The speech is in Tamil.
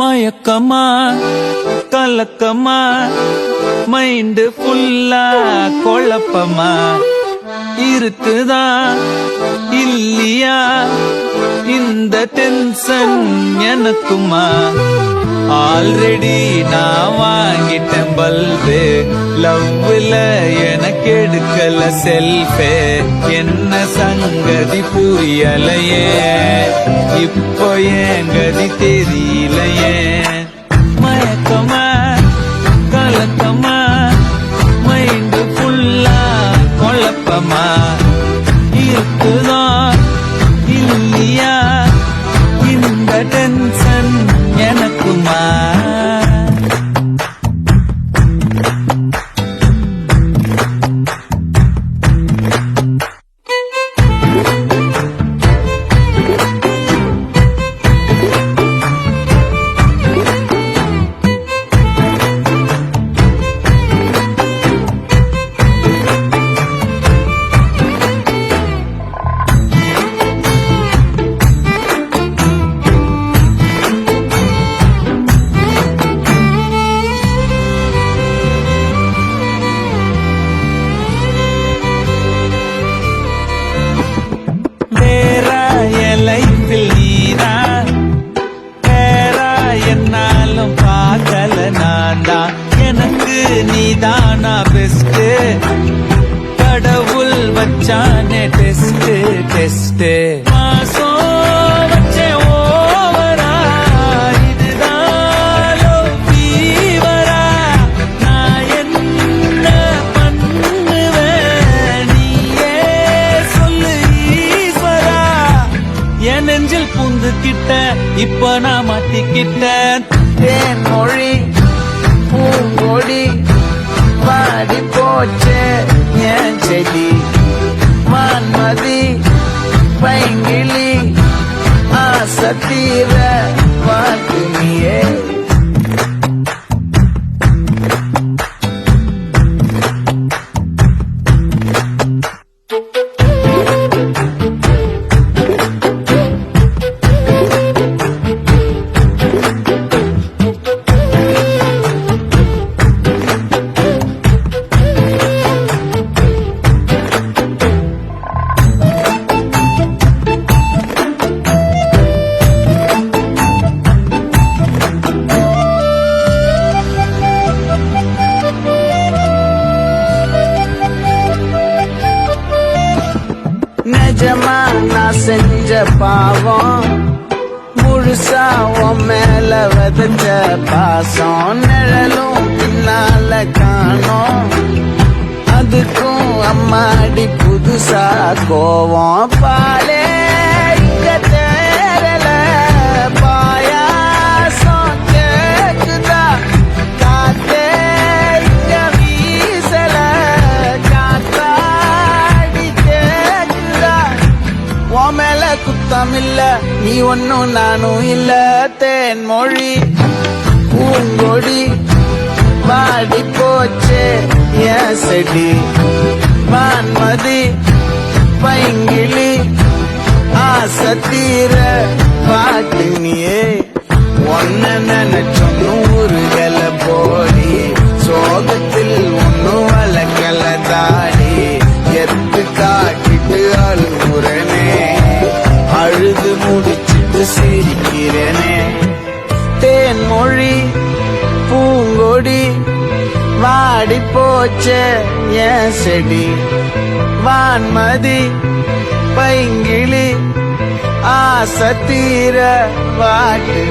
மயக்கமா கலக்கமா மைண்டு ஃபுல்லா குழப்பமா இருக்குதா இல்லையா இந்த டென்ஷன் எனக்குமா? ஆல்ரெடி நான் வாங்கிட்டேன் பல்பு, லவ்ல எனக்கு எடுக்கல செல்ஃபே. என்ன சங்கதி புரியலையே, இப்போ ஏன் கதி தெரியலையே. மயக்கமா கலக்கமா மைண்டு ஃபுல்லா குழப்பமா இருக்குதா இல்லையா இந்த டென்ஷன் எனக்குமா? எனக்கு நீதானா பெஸ்ட், கடவுள் வச்சானே டெஸ்ட் டெஸ்ட். மாசம் வச்சே ஓவரா, இதுதான் ஃபீவரா. நான் என்ன பண்ணுவேன் நீயே சொல்லு ஈஸ்வரா. என் நெஞ்சில் பூந்துக்கிட்ட இப்ப நான் மாட்டிக்கிட்டேன். தேன் மொழி பூங்கொடி பாடி போச்சே என் செடி. வான்மதி பைங்கிளி ஆசத்தீர வாக்குமியே. நிஜமா நான் செஞ்ச பாவம், முழுசா உன் மேல விதைச்ச பாசம். நிழலும் பின்னால காணோம், அதுக்கும் அம்மாடி புதுசா கோவம். பாலே இங்க தேரல, பாயாசம் கேக்குதா, காத்தே இங்க வீசல, காத்தாடி மேல குத்தம் இல்ல, நீ ஒன்னும் நானும் இல்ல. தேன் மொழி பூங்கொடி பாடி போச்சே என் செடி. வான்மதி பைங்கிளி ஆசத்தீர பாட்டு நீயே. ஒன்ன நினைச்சோம் நூறு கல போடி, சோகத்தில் ஒன்னும் வளர்க்கல தாடி. எத்து காட்டிட்டு அழுகுறனே, அழுது முடிச்சிட்டு சிரிக்கிறனே. தேன் மொழி பூங்கொடி வாடி போச்சே என் செடி. வான்மதி பைங்கிளி ஆசத்தீர வாட்டு